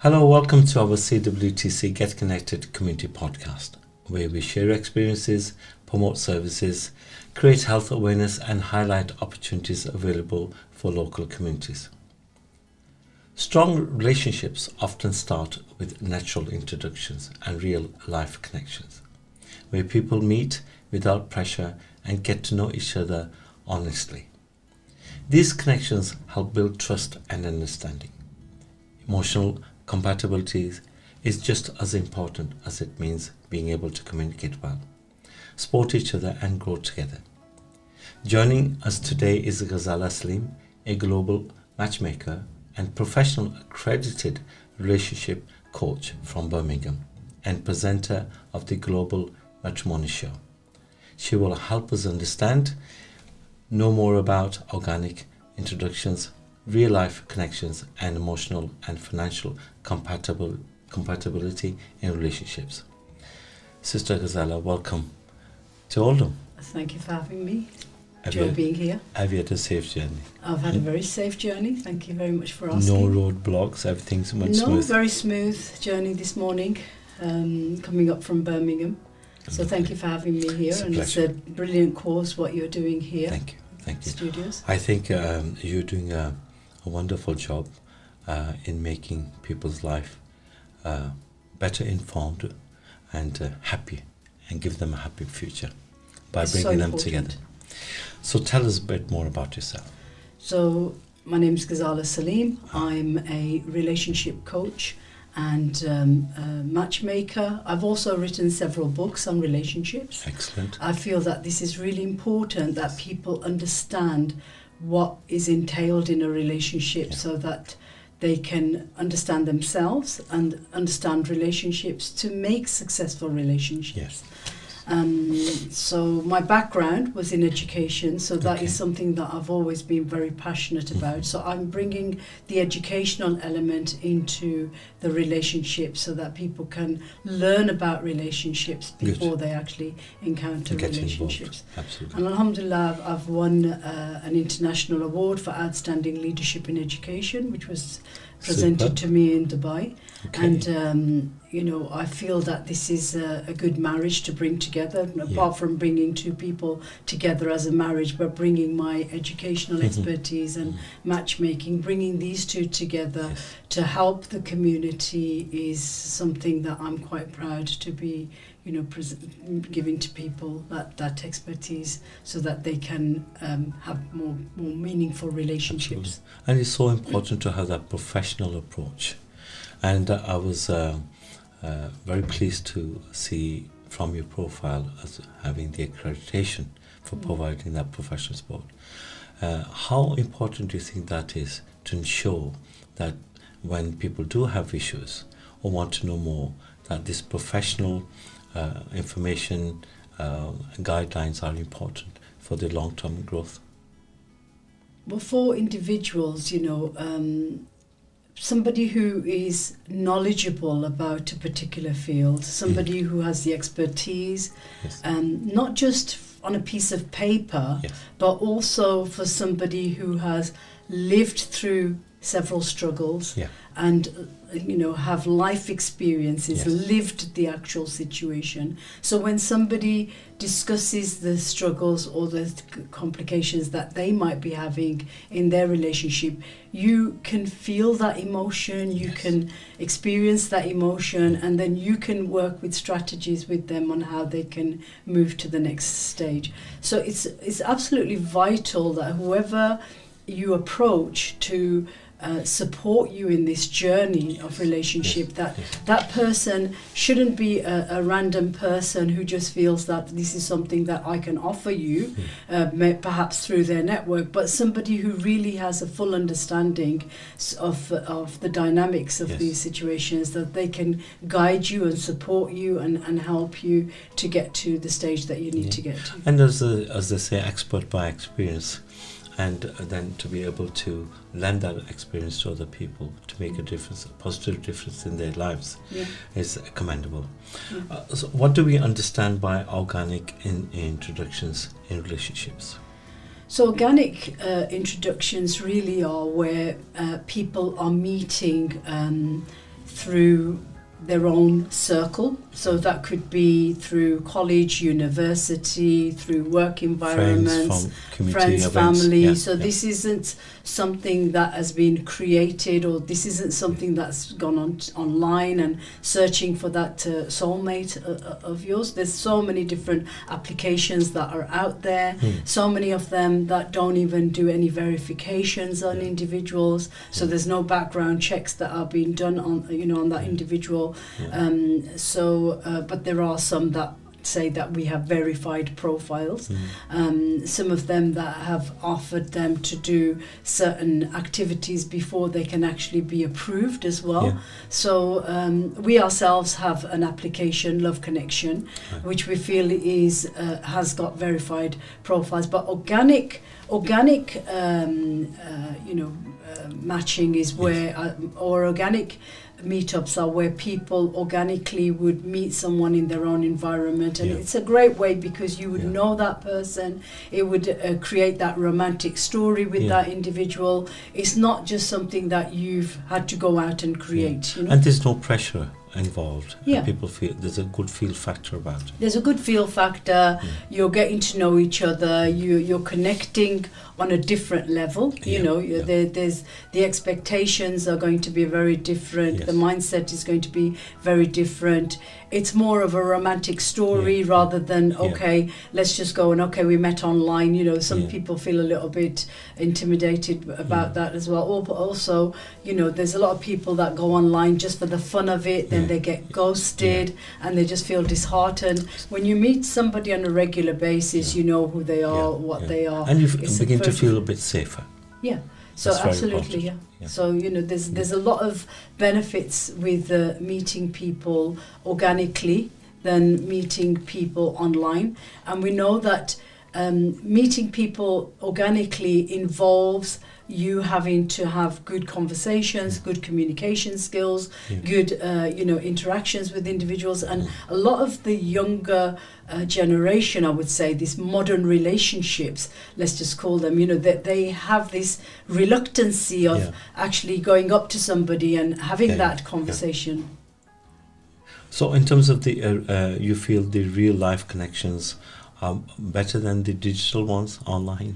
Hello, welcome to our CWTC Get Connected Community Podcast, where we share experiences, promote services, create health awareness and highlight opportunities available for local communities. Strong relationships often start with natural introductions and real life connections, where people meet without pressure and get to know each other honestly. These connections help build trust and understanding. Emotional compatibility is just as important as it means being able to communicate well, support each other and grow together. Joining us today is Gazala Saleem, a global matchmaker and professional accredited relationship coach from Birmingham and presenter of the Global Matrimony Show. She will help us know more about organic introductions, real-life connections, and emotional and financial compatibility in relationships. Sister Gazala, welcome to Oldham. Thank you for having me. Enjoy being here. Have you had a safe journey? I've had a very safe journey. Thank you very much for asking. No roadblocks, everything's smooth? No, very smooth journey this morning, coming up from Birmingham. So thank you for having me here. It's a brilliant course what you're doing here. Thank you. Studios. I think you're doing a wonderful job in making people's life better informed and happy, and give them a happy future by bringing them together. So tell us a bit more about yourself. So my name is Gazala Saleem. I'm a relationship coach and a matchmaker. I've also written several books on relationships. Excellent. I feel that this is really important, that people understand what is entailed in a relationship, so that they can understand themselves and understand relationships to make successful relationships. So my background was in education, so that is something that I've always been very passionate about. So I'm bringing the educational element into the relationship so that people can learn about relationships before they actually encounter relationships. Absolutely. And Alhamdulillah, I've won an international award for outstanding leadership in education, which was presented to me in Dubai. And I feel that this is a good marriage to bring together, apart from bringing two people together as a marriage, but bringing my educational expertise and matchmaking, bringing these two together to help the community is something that I'm quite proud to be giving to people, that expertise, so that they can have more meaningful relationships. Absolutely. And it's so important to have that professional approach. And I was very pleased to see from your profile as having the accreditation for providing that professional support. How important do you think that is to ensure that when people do have issues or want to know more, that this professional information guidelines are important for the long-term growth? Well, for individuals, somebody who is knowledgeable about a particular field, somebody who has the expertise, not just on a piece of paper, but also for somebody who has lived through several struggles and have life experiences, lived the actual situation. So when somebody discusses the struggles or the complications that they might be having in their relationship, you can feel that emotion, you can experience that emotion, and then you can work with strategies with them on how they can move to the next stage. So it's absolutely vital that whoever you approach to support you in this journey of relationship, that person shouldn't be a random person who just feels that this is something that I can offer you, perhaps through their network, but somebody who really has a full understanding of the dynamics of these situations, that they can guide you and support you and help you to get to the stage that you need to get to. And as they say, expert by experience. And then to be able to lend that experience to other people to make a difference, a positive difference in their lives, is commendable. So what do we understand by organic introductions in relationships? So organic introductions really are where people are meeting through their own circle. So that could be through college, university, through work environments, friends, family. Yeah, so this isn't something that has been created, or this isn't something that's gone on online and searching for that soulmate of yours. There's so many different applications that are out there, so many of them that don't even do any verifications on individuals. So there's no background checks that are being done on on that individual. But there are some that say that we have verified profiles. Some of them that have offered them to do certain activities before they can actually be approved as well. So we ourselves have an application, Love Connection, which we feel is has got verified profiles. But organic matching is where or organic meetups are where people organically would meet someone in their own environment, and it's a great way because you would know that person. It would create that romantic story with that individual. It's not just something that you've had to go out and create. And there's no pressure involved. People feel there's a good feel factor about it. There's a good feel factor. You're getting to know each other. You're connecting on a different level. There's the expectations are going to be very different. The mindset is going to be very different. It's more of a romantic story rather than let's just go and we met online. Some people feel a little bit intimidated about that as well. But also, there's a lot of people that go online just for the fun of it. Then they get ghosted and they just feel disheartened. When you meet somebody on a regular basis, you know who they are, what they are, and you begin to feel a bit safer. So that's absolutely, So there's a lot of benefits with meeting people organically than meeting people online, and we know that meeting people organically involves you having to have good conversations, good communication skills, good interactions with individuals, and a lot of the younger generation, I would say, these modern relationships, let's just call them, that they have this reluctancy of actually going up to somebody and having that conversation. So in terms of the, you feel the real life connections are better than the digital ones online?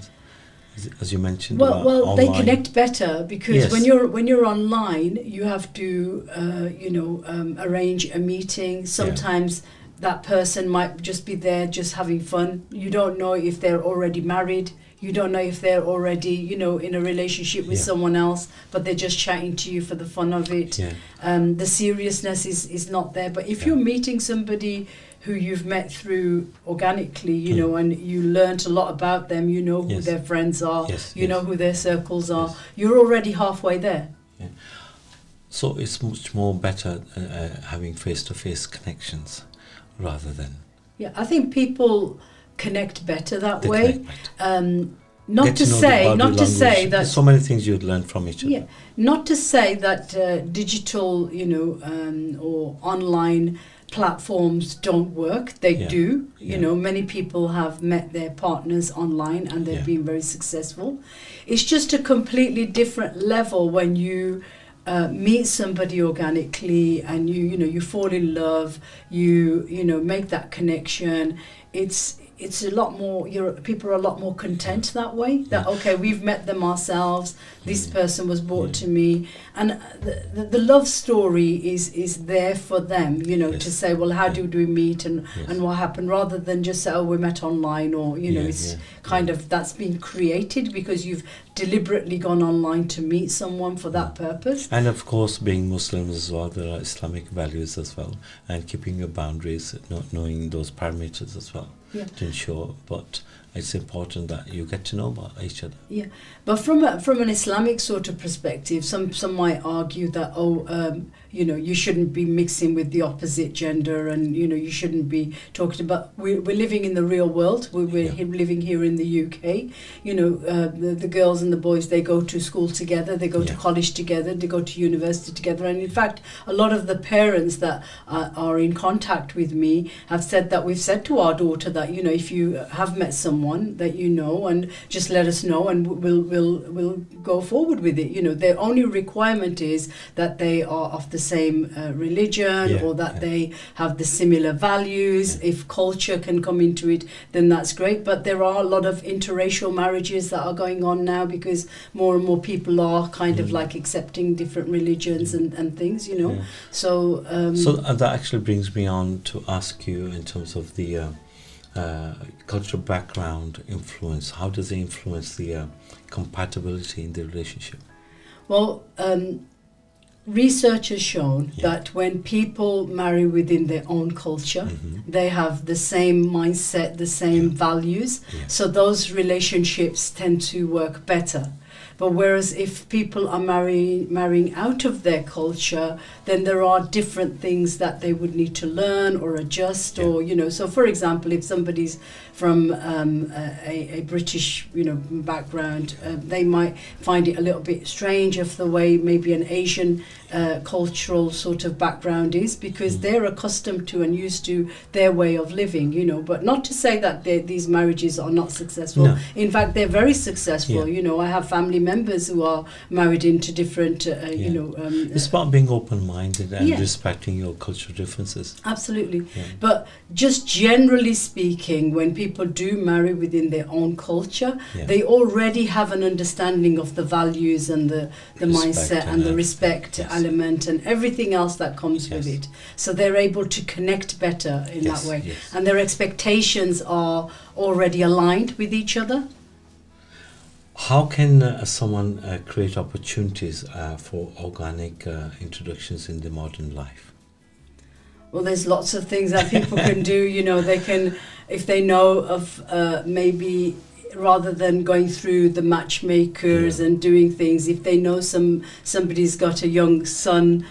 As you mentioned, well, they connect better because when you're online, you have to arrange a meeting. Sometimes that person might just be there, just having fun. You don't know if they're already married. You don't know if they're already, in a relationship with someone else, but they're just chatting to you for the fun of it. The seriousness is not there. But if you're meeting somebody who you've met through organically, and you learnt a lot about them, who their friends are, know who their circles are, you're already halfway there. So it's much more better having face-to-face connections rather than... I think people connect better that way. Not to say that there's so many things you'd learn from each other. Not to say that digital, or online platforms don't work. They do. Many people have met their partners online and they've been very successful. It's just a completely different level when you meet somebody organically and you fall in love. You make that connection. It's a lot more. People are a lot more content that way. That we've met them ourselves. This person was brought to me, and the love story is there for them. To say, well, how did we meet and what happened, rather than just say, we met online, or it's kind of that's been created because you've deliberately gone online to meet someone for that purpose. And of course, being Muslims as well, there are Islamic values as well, and keeping your boundaries, not knowing those parameters as well. To ensure, but it's important that you get to know about each other. But from an Islamic sort of perspective, some might argue that you shouldn't be mixing with the opposite gender, and you shouldn't be talking about. We're living in the real world. We're living here in the UK. The girls and the boys, they go to school together, they go to college together, they go to university together, and in fact, a lot of the parents that are in contact with me have said that we've said to our daughter that if you have met someone that and just let us know, and we'll go forward with it. Their only requirement is that they are of the same religion, or that they have the similar values. If culture can come into it, then that's great. But there are a lot of interracial marriages that are going on now, because more and more people are kind of like accepting different religions and things, you know. So that actually brings me on to ask you, in terms of the cultural background influence, how does it influence the compatibility in the relationship? Well, research has shown that when people marry within their own culture, they have the same mindset, the same values, so those relationships tend to work better. But whereas if people are marrying out of their culture, then there are different things that they would need to learn or adjust, or, you know. So, for example, if somebody's from a British, you know, background, they might find it a little bit strange of the way maybe an Asian cultural sort of background is, because they're accustomed to and used to their way of living, you know. But not to say that these marriages are not successful. No. In fact, they're very successful. You know, I have family members who are married into different, you know. It's about being open-minded and respecting your cultural differences. Absolutely. But just generally speaking, when people do marry within their own culture, they already have an understanding of the values and the mindset and the respect element and everything else that comes with it. So they're able to connect better in that way. And their expectations are already aligned with each other. How can someone create opportunities for organic introductions in the modern life? Well, there's lots of things that people can do. You know, they can, if they know of maybe, rather than going through the matchmakers and doing things, if they know somebody's got a young son,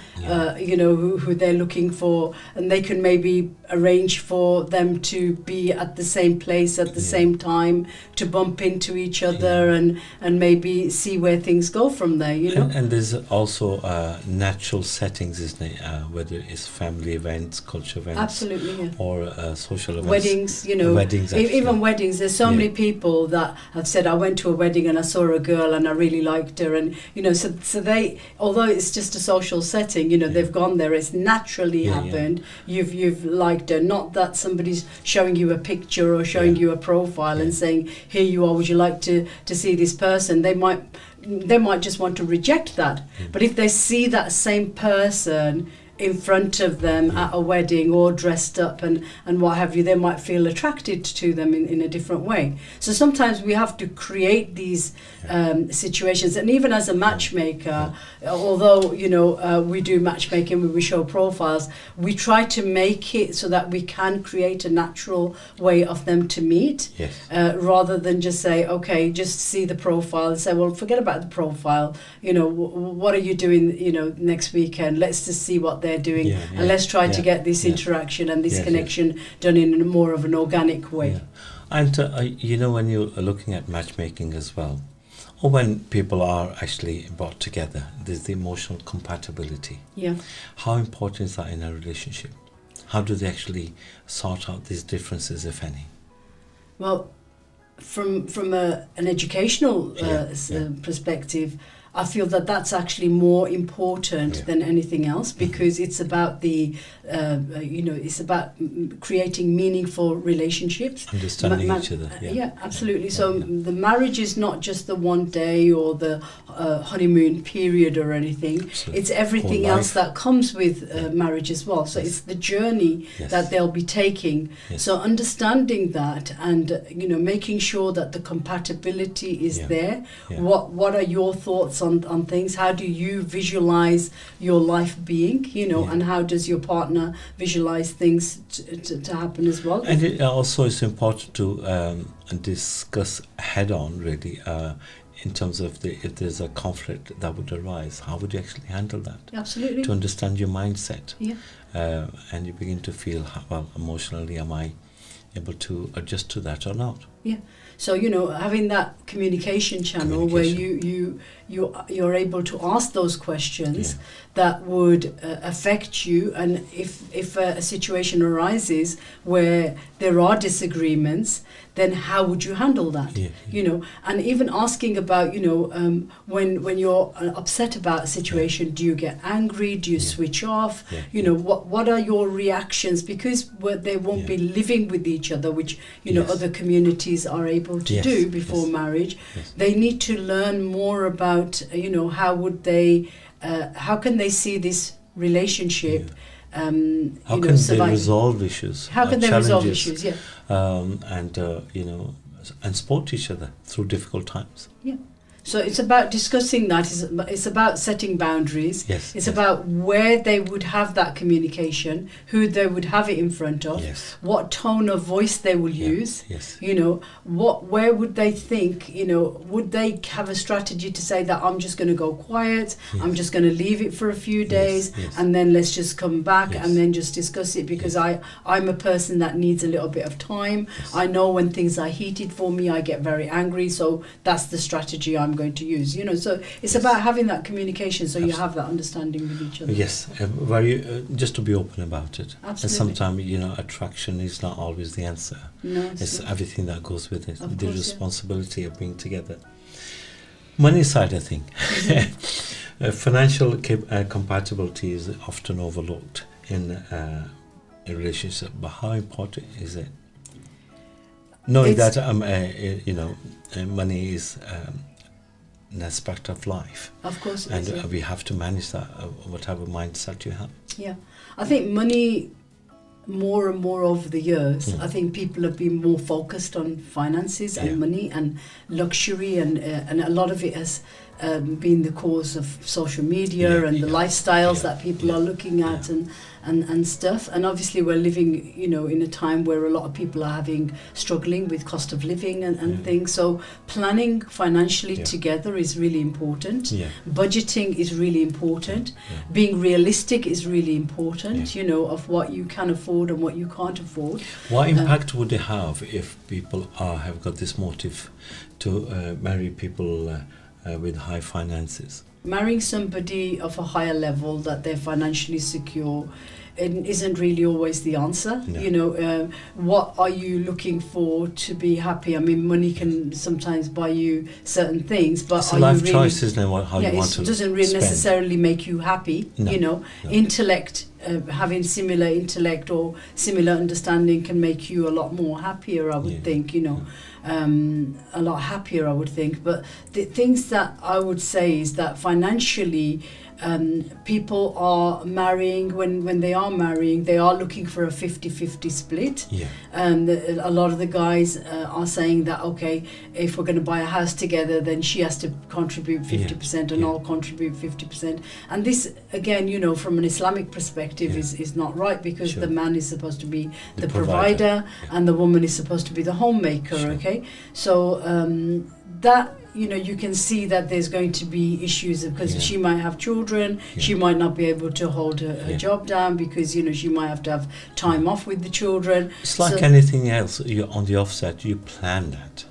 you know, who they're looking for, and they can maybe arrange for them to be at the same place at the same time, to bump into each other and maybe see where things go from there, you know. And there's also natural settings, isn't it? Whether it's family events, culture events, absolutely, or social events, weddings, you know, weddings, even weddings. There's so many people that have said, I went to a wedding and I saw a girl and I really liked her, and you know, so they, although it's just a social setting, you know, they've gone there, it's naturally happened. You've liked her, not that somebody's showing you a picture or showing you a profile and saying, here you are, would you like to see this person? They might just want to reject that. But if they see that same person in front of them at a wedding, or dressed up and what have you, they might feel attracted to them in a different way. So sometimes we have to create these situations. And even as a matchmaker, although, you know, we do matchmaking where we show profiles, we try to make it so that we can create a natural way of them to meet, rather than just say, okay, just see the profile and say, well, forget about the profile, you know, what are you doing, you know, next weekend? Let's just see what they're doing, and let's try to get this interaction and this connection done in more of an organic way. And you know, when you're looking at matchmaking as well, or when people are actually brought together, there's the emotional compatibility. How important is that in a relationship? How do they actually sort out these differences, if any? Well, from an educational perspective, I feel that that's actually more important than anything else, because it's about the, you know, it's about creating meaningful relationships. Understanding each other. Yeah, absolutely. So the marriage is not just the one day or the honeymoon period or anything. Absolutely. It's everything else that comes with marriage as well. So it's the journey that they'll be taking. So understanding that, and, you know, making sure that the compatibility is there. What are your thoughts on things? How do you visualize your life being, you know, and how does your partner visualize things to happen as well? And it also is important to discuss head on, really, in terms of if there's a conflict that would arise, how would you actually handle that? Absolutely. To understand your mindset. And you begin to feel, well, emotionally, am I able to adjust to that or not? Yeah. So, you know, having that communication channel where you're able to ask those questions that would affect you, and if a situation arises where there are disagreements, then how would you handle that? You know, and even asking about, you know, when you're upset about a situation, do you get angry? Do you switch off? You know, what are your reactions? Because they won't be living with each other, which, you know, other communities are able to do before marriage. They need to learn more about, you know, how can they see this relationship? How can they resolve issues? How can they resolve issues? And you know, and support each other through difficult times. Yeah. So it's about discussing that. It's about setting boundaries. It's about where they would have that communication, who they would have it in front of, what tone of voice they will use. You know, where would they think, you know, would they have a strategy to say that I'm just going to go quiet, I'm just going to leave it for a few days, and then let's just come back and then just discuss it, because I'm a person that needs a little bit of time. I know when things are heated for me, I get very angry, so that's the strategy I'm going to use, you know. So it's about having that communication, so you have that understanding with each other. Just to be open about it. Absolutely. And sometimes, you know, attraction is not always the answer. No, it's everything that goes with it. The responsibility of being together. Money side, I think. Financial compatibility is often overlooked in a relationship, but how important is it? Knowing that you know, money is an aspect of life. Of course it and is, we have to manage that, whatever mindset you have. Yeah, I think money, more and more over the years, I think people have been more focused on finances and money and luxury, and a lot of it has been the cause of social media and the lifestyles that people are looking at and stuff. And obviously we're living, you know, in a time where a lot of people are struggling with cost of living and things. So planning financially together is really important. Budgeting is really important. Being realistic is really important, you know, of what you can afford and what you can't afford. What impact would it have if people have got this motive to marry people with high finances? Marrying somebody of a higher level that they're financially secure isn't really always the answer. You know, what are you looking for to be happy? I mean, money can sometimes buy you certain things, but it's a life choice, isn't it? How you want to it doesn't really necessarily make you happy. You know, intellect, having similar intellect or similar understanding can make you a lot more happier, I would think, you know. A lot happier, I would think. But the things that I would say is that financially, people are marrying, when they are marrying, they are looking for a 50-50 split. And a lot of the guys are saying that, okay, if we're going to buy a house together, then she has to contribute 50% and I'll contribute 50%. And this, again, you know, from an Islamic perspective is not right, because the man is supposed to be the provider and the woman is supposed to be the homemaker, okay? So that, you know, you can see that there's going to be issues because she might have children, she might not be able to hold her job down because, you know, she might have to have time off with the children. It's like anything else, you're on the offset, you plan that.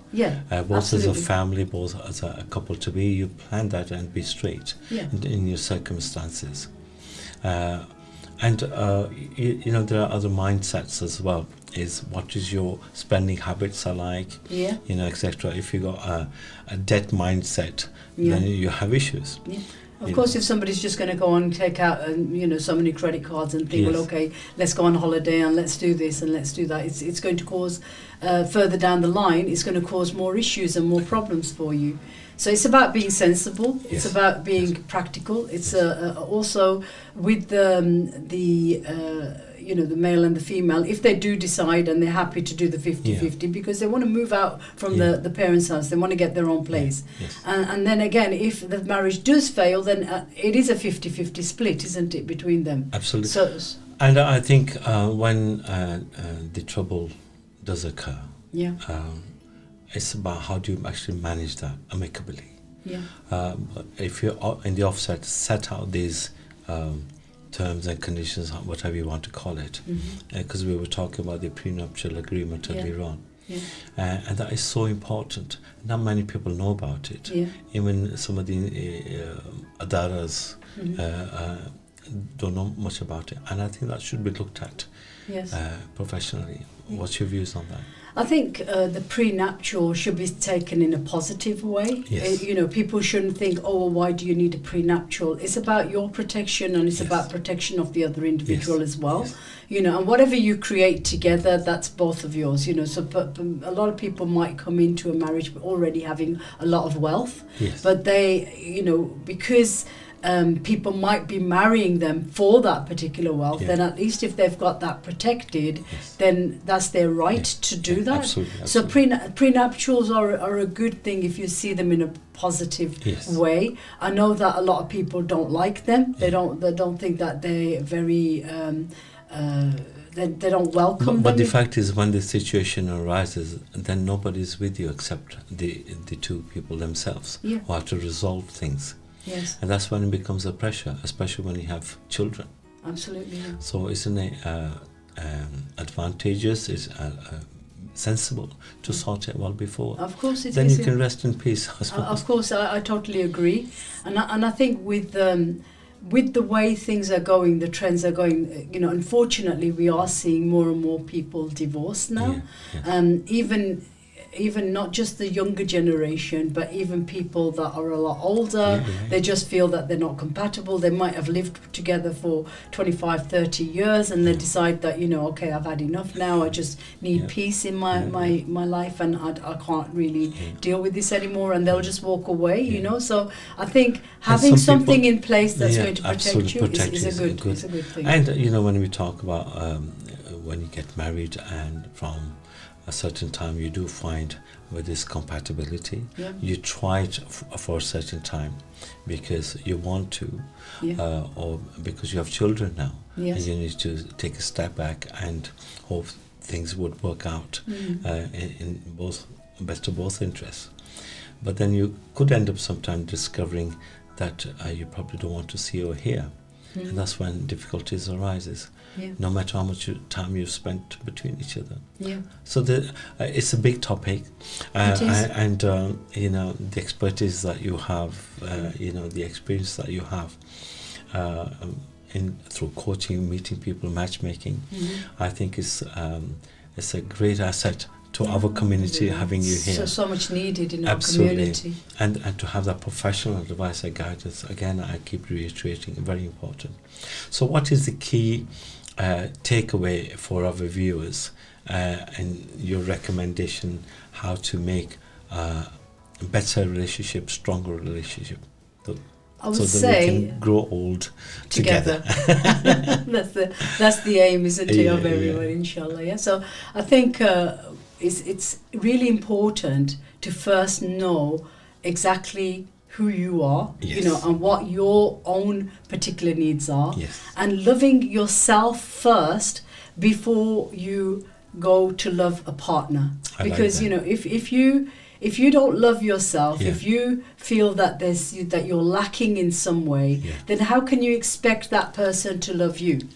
Both absolutely. as a family, both as a couple to be, you plan that and be straight in your circumstances. And you know, there are other mindsets as well. Is what is your spending habits are like, you know, etc. If you got a debt mindset, then you have issues. Of course, if somebody's just going to go and take out, you know, so many credit cards and think, well, okay, let's go on holiday and let's do this and let's do that, it's going to cause, further down the line, it's going to cause more issues and more problems for you. So it's about being sensible. It's about being practical. It's also with the you know, the male and the female, if they do decide and they're happy to do the 50-50 because they want to move out from the parents' house, they want to get their own place. And then again, if the marriage does fail, then it is a 50-50 split, isn't it, between them? Absolutely. So, and I think when the trouble does occur, it's about how do you actually manage that amicably. If you're in the offset, set out these terms and conditions, whatever you want to call it, because we were talking about the prenuptial agreement earlier on. And that is so important. Not many people know about it. Even some of the adaras don't know much about it, and I think that should be looked at professionally. What's your views on that? I think the prenuptial should be taken in a positive way. People shouldn't think, oh, well, why do you need a prenuptial? It's about your protection, and it's about protection of the other individual as well. And whatever you create together, that's both of yours. So but a lot of people might come into a marriage already having a lot of wealth, but they, because people might be marrying them for that particular wealth, then at least if they've got that protected, then that's their right to do that. Absolutely. So prenuptials are a good thing if you see them in a positive way. I know that a lot of people don't like them. They don't think that they're very they don't welcome them. But the fact is, when the situation arises, then nobody's with you except the two people themselves who have to resolve things. And that's when it becomes a pressure, especially when you have children. Absolutely. So isn't it advantageous, it's sensible to sort it well before? Of course it is. Then you can rest in peace, I suppose. Of course, I totally agree. And I think with the way things are going, the trends are going, unfortunately we are seeing more and more people divorce now. Even not just the younger generation, but even people that are a lot older, they just feel that they're not compatible. They might have lived together for 25, 30 years, and they decide that, okay, I've had enough now. I just need peace in my life, and I can't really deal with this anymore, and they'll just walk away, So I think having something in place that's going to protect you is a good thing. And, when we talk about when you get married, and from a certain time you do find where there's compatibility, you try it for a certain time because you want to, or because you have children now, and you need to take a step back and hope things would work out in both best of both interests. But then you could end up sometime discovering that you probably don't want to see or hear, and that's when difficulties arises. No matter how much time you've spent between each other. So it's a big topic, and the expertise that you have, the experience that you have through coaching, meeting people, matchmaking, I think it's a great asset to our community, having you here. So much needed in our community. And to have that professional advice and guidance, again, I keep reiterating, very important. So what is the key takeaway for our viewers and your recommendation how to make a better relationship, stronger relationship? I would so that say we can grow old together. That's the aim, isn't it, of everyone, inshallah. So I think it's really important to first know exactly who you are, and what your own particular needs are, and loving yourself first before you go to love a partner. Because if you don't love yourself, if you feel that that you're lacking in some way, then how can you expect that person to love you?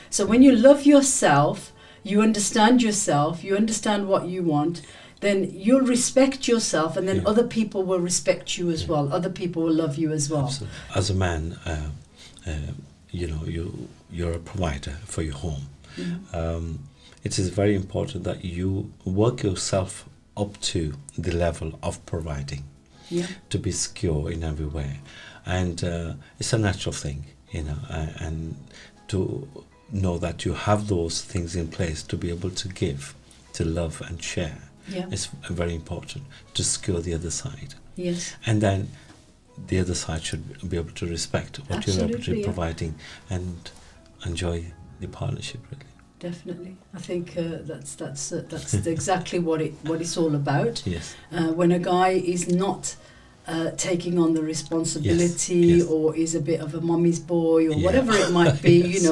So when you love yourself, you understand what you want, then you'll respect yourself, and then other people will respect you as well. Other people will love you as well. Absolutely. As a man, you're a provider for your home. It is very important that you work yourself up to the level of providing, to be secure in every way, and it's a natural thing, and to know that you have those things in place to be able to give, to love and share. It's very important to secure the other side. And then the other side should be able to respect what you're able to providing and enjoy the partnership, really. Definitely, I think that's exactly what it's all about. When a guy is not taking on the responsibility, Yes. or is a bit of a mommy's boy, or Yeah. whatever it might be, Yes.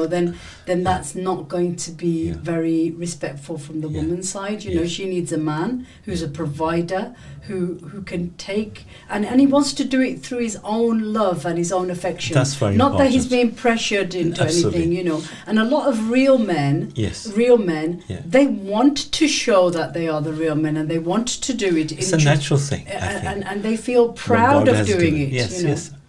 then that's not going to be very respectful from the woman's side. She needs a man who's a provider, who can take, and he wants to do it through his own love and his own affection. That's very not important. that he's being pressured into Absolutely. anything, And a lot of real men, they want to show that they are the real men, and they want to do it. It's a natural thing, I think. And they feel proud of doing it.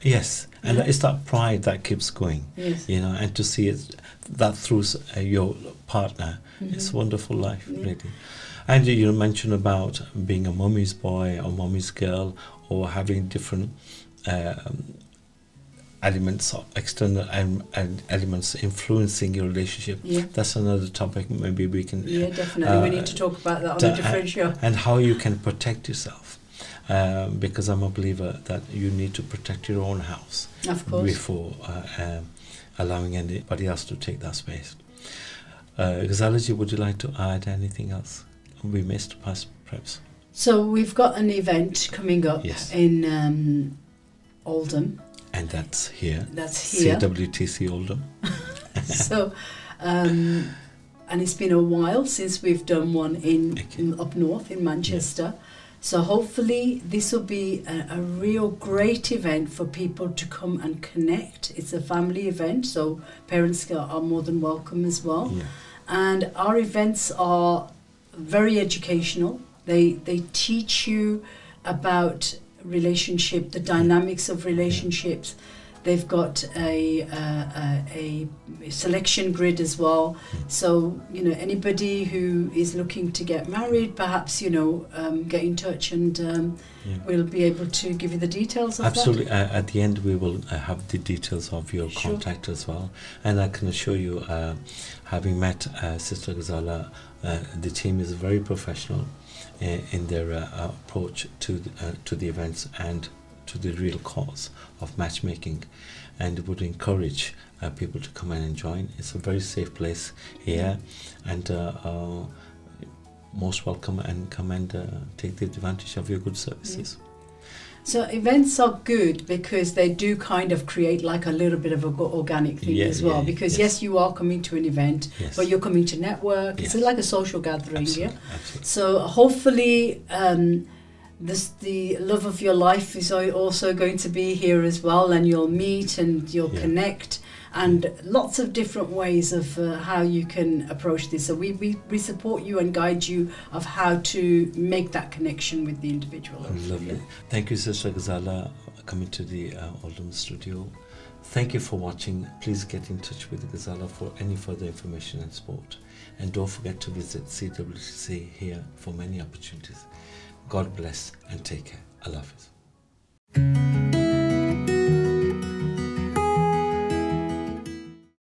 Yes. And it's that pride that keeps going. Yes. And to see it that through your partner, it's a wonderful life, really. And you mentioned about being a mommy's boy or mommy's girl, or having different elements, external elements influencing your relationship. That's another topic. Maybe we can. Definitely. We need to talk about that on a different show. And how you can protect yourself, because I'm a believer that you need to protect your own house, of course, before allowing anybody else to take that space. Gazala, would you like to add anything else we missed, perhaps? So we've got an event coming up in Oldham. And that's here. CWTC Oldham. So, and it's been a while since we've done one in up north in Manchester. So hopefully this will be a real great event for people to come and connect. It's a family event, so parents are more than welcome as well. And our events are very educational. They teach you about relationship, the dynamics of relationships. They've got a selection grid as well. So, anybody who is looking to get married, perhaps, get in touch, and we'll be able to give you the details of Absolutely. that. At the end, we will have the details of your contact as well. And I can assure you, having met Sister Gazala, the team is very professional in their approach to the events and to the real cause of matchmaking, and would encourage people to come and join. It's a very safe place here, and most welcome, and come and take the advantage of your good services. So events are good because they do kind of create like a little bit of an organic thing as well. Because yes, you are coming to an event, but you're coming to network. It's like a social gathering. Absolutely. So hopefully the love of your life is also going to be here as well, and you'll meet and you'll connect, and lots of different ways of how you can approach this. So we support you and guide you of how to make that connection with the individual. Lovely. Thank you, Sister Gazala, coming to the Oldham studio. Thank you for watching. Please get in touch with Gazala for any further information and support. And don't forget to visit CWTC here for many opportunities. God bless and take care. Allah Hafiz.